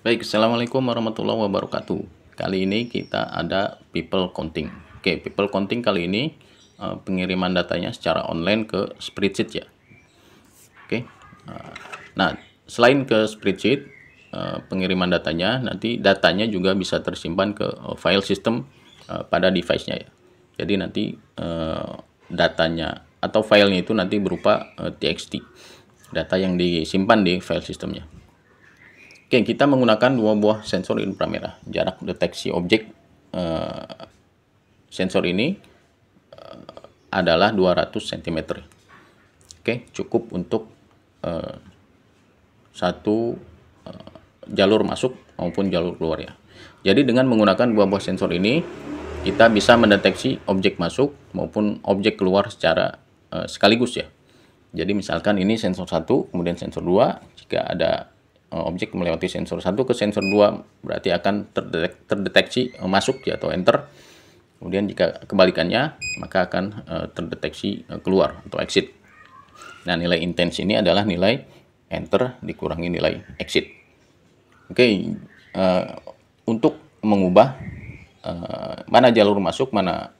Baik, Assalamualaikum warahmatullahi wabarakatuh. Kali ini kita ada people counting. Oke, people counting kali ini pengiriman datanya secara online ke spreadsheet ya. Oke, nah selain ke spreadsheet, pengiriman datanya, nanti datanya juga bisa tersimpan ke file system pada device-nya ya. Jadi nanti datanya atau filenya itu nanti berupa txt, data yang disimpan di file sistemnya. Oke, kita menggunakan dua buah sensor inframerah. Jarak deteksi objek sensor ini adalah 200 cm. Oke, cukup untuk satu jalur masuk maupun jalur keluar ya. Jadi dengan menggunakan dua buah sensor ini, kita bisa mendeteksi objek masuk maupun objek keluar secara sekaligus ya. Jadi misalkan ini sensor 1, kemudian sensor 2, jika ada objek melewati sensor 1 ke sensor 2 berarti akan terdeteksi masuk ya, atau enter. Kemudian jika kebalikannya maka akan terdeteksi keluar atau exit. Nah, nilai intens ini adalah nilai enter dikurangi nilai exit. Oke, untuk mengubah mana jalur masuk, mana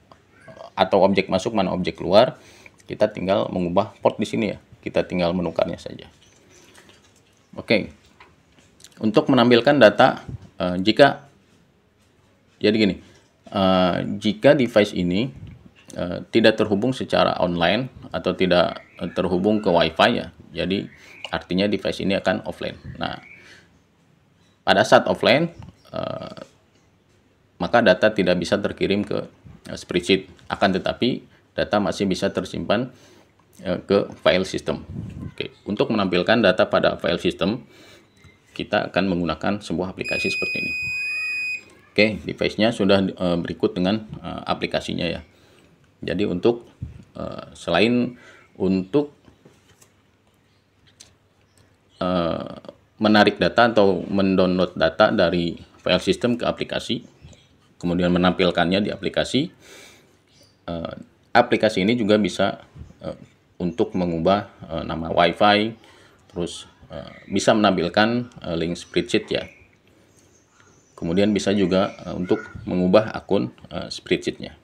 atau objek masuk, mana objek keluar, kita tinggal mengubah port di sini ya. Kita tinggal menukarnya saja. Oke. Untuk menampilkan data, jika device ini tidak terhubung secara online atau tidak terhubung ke WiFi ya, jadi artinya device ini akan offline. Nah, pada saat offline, maka data tidak bisa terkirim ke spreadsheet, akan tetapi data masih bisa tersimpan ke file system. Oke, untuk menampilkan data pada file system, kita akan menggunakan sebuah aplikasi seperti ini. Oke, device-nya sudah berikut dengan aplikasinya ya. Jadi untuk selain untuk menarik data atau mendownload data dari file system ke aplikasi, kemudian menampilkannya di aplikasi, aplikasi ini juga bisa untuk mengubah nama WiFi, terus bisa menampilkan link spreadsheet ya. Kemudian bisa juga untuk mengubah akun spreadsheetnya.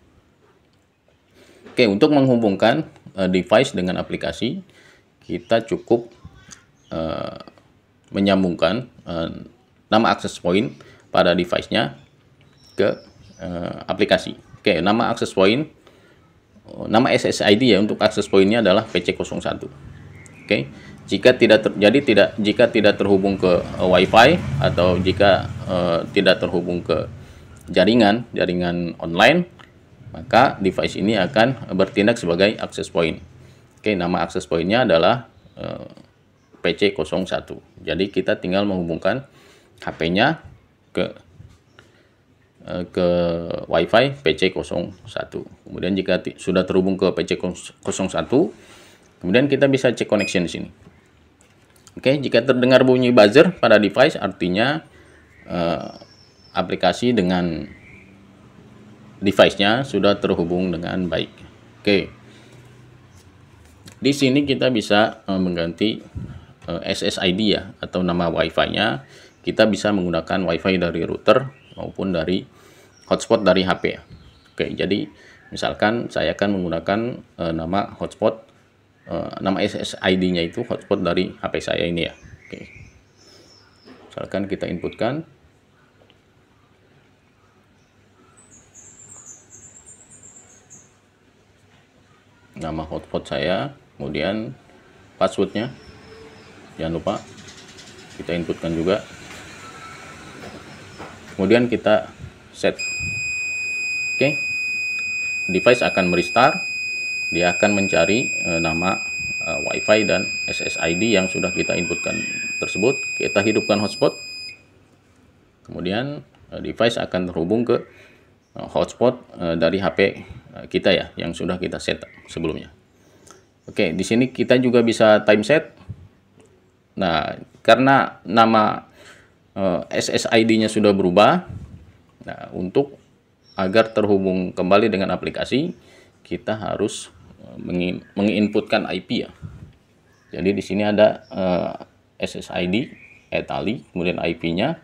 Oke, untuk menghubungkan device dengan aplikasi, kita cukup menyambungkan nama access point pada device-nya ke aplikasi. Oke, nama access point, nama SSID ya untuk access point-nya adalah PC01. Oke. Jika tidak terhubung ke WiFi atau jika tidak terhubung ke jaringan online, maka device ini akan bertindak sebagai access point. Oke, nama access point-nya adalah PC01. Jadi kita tinggal menghubungkan HP-nya ke WiFi PC01. Kemudian jika sudah terhubung ke PC01, kemudian kita bisa cek connection di sini. Oke, jika terdengar bunyi buzzer pada device, artinya aplikasi dengan device-nya sudah terhubung dengan baik. Oke, di sini kita bisa mengganti SSID ya, atau nama WiFi-nya. Kita bisa menggunakan WiFi dari router maupun dari hotspot dari HP ya. Oke, jadi misalkan saya akan menggunakan nama hotspot. Nama SSID-nya itu hotspot dari HP saya ini ya. Oke. Misalkan kita inputkan. Nama hotspot saya, kemudian passwordnya. Jangan lupa kita inputkan juga. Kemudian kita set. Oke. Device akan merestart. Dia akan mencari nama WiFi dan SSID yang sudah kita inputkan tersebut. Kita hidupkan hotspot. Kemudian device akan terhubung ke hotspot dari HP kita ya, yang sudah kita set sebelumnya. Oke, di sini kita juga bisa time set. Nah, karena nama SSID-nya sudah berubah, nah untuk agar terhubung kembali dengan aplikasi, kita harus menginputkan IP ya. Jadi di sini ada SSID, Etali, kemudian IP-nya.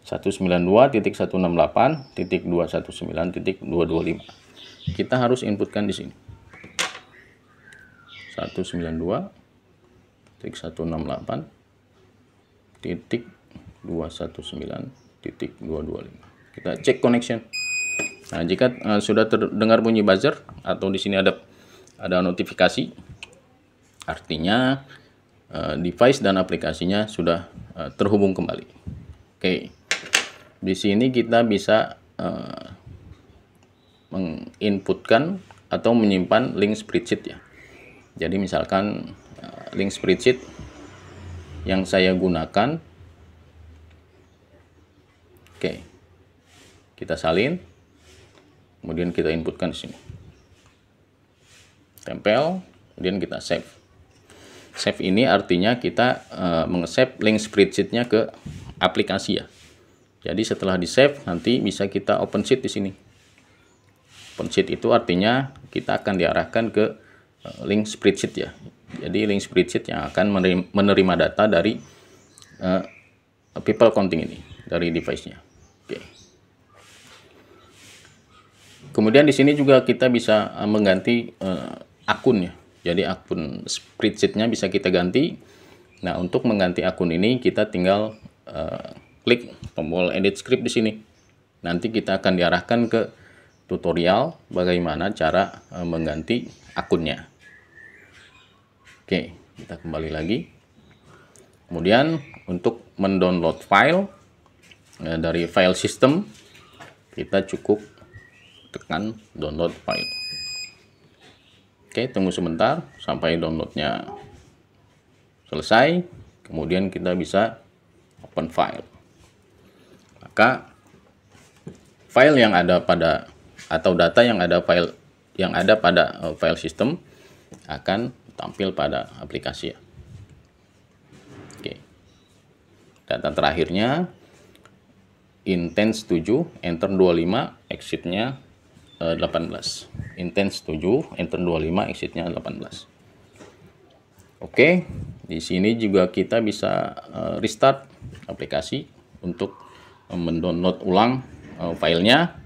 192.168.219.225. Kita harus inputkan di sini. 192.168.219.225. Kita cek connection. Nah, jika sudah terdengar bunyi buzzer atau di sini ada notifikasi, artinya device dan aplikasinya sudah terhubung kembali. Oke. Di sini kita bisa menginputkan atau menyimpan link spreadsheet ya. Jadi misalkan link spreadsheet yang saya gunakan, oke, kita salin, kemudian kita inputkan di sini, tempel, kemudian kita save. Save ini artinya kita meng-save link spreadsheetnya ke aplikasi ya. Jadi setelah di save nanti bisa kita open sheet di sini. Open sheet itu artinya kita akan diarahkan ke link spreadsheet ya. Jadi link spreadsheet yang akan menerima data dari people counting ini, dari device-nya. Oke. Kemudian di sini juga kita bisa mengganti akun ya. Jadi akun spreadsheet-nya bisa kita ganti. Nah, untuk mengganti akun ini kita tinggal klik tombol edit script di sini. Nanti kita akan diarahkan ke tutorial bagaimana cara mengganti akunnya. Oke, kita kembali lagi. Kemudian untuk mendownload file dari file system, kita cukup tekan download file. Oke, tunggu sebentar sampai downloadnya selesai. Kemudian kita bisa open file. Maka file yang ada pada atau data yang ada pada file system akan tampil pada aplikasi ya. Oke. Data terakhirnya intens 7, enter 25, exitnya 18. Intens 7, enter 25, exitnya 18. Oke, di sini juga kita bisa restart aplikasi untuk mendownload ulang filenya.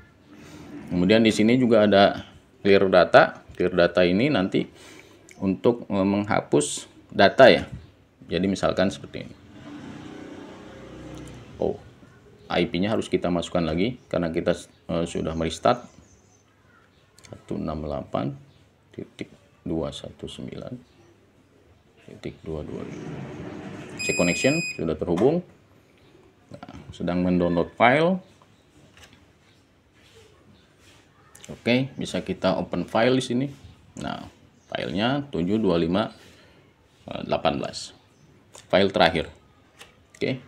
Kemudian di sini juga ada clear data. Clear data ini nanti untuk menghapus data ya. Jadi misalkan seperti ini. Oh, IP-nya harus kita masukkan lagi karena kita sudah merestart. 168.219.225. Check connection sudah terhubung. Nah, sedang mendownload file. Oke, bisa kita open file di sini. Nah, filenya 72518. File terakhir. Oke.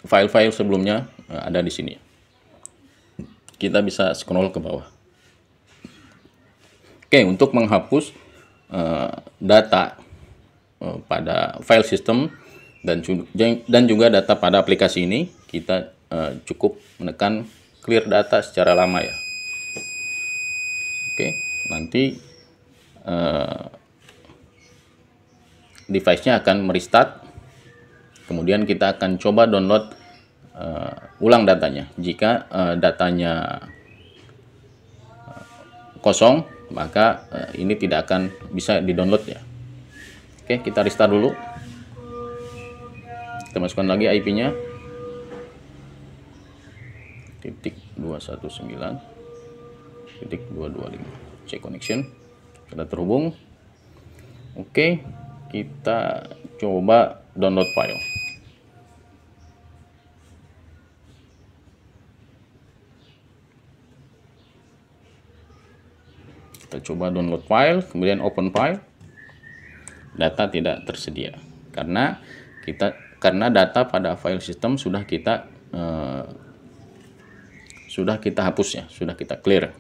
File-file sebelumnya ada di sini. Kita bisa scroll ke bawah. Oke, untuk menghapus data pada file system dan juga data pada aplikasi ini, kita cukup menekan clear data secara lama ya. Oke, nanti device-nya akan merestart. Kemudian kita akan coba download ulang datanya. Jika datanya kosong, maka ini tidak akan bisa di-download ya. Oke, kita restart dulu. Kita masukkan lagi IP-nya. .219.225. Check connection. Sudah terhubung. Oke, kita coba download file. Kita coba download file, kemudian open file. Data tidak tersedia karena data pada file system sudah kita hapus ya, sudah kita clear.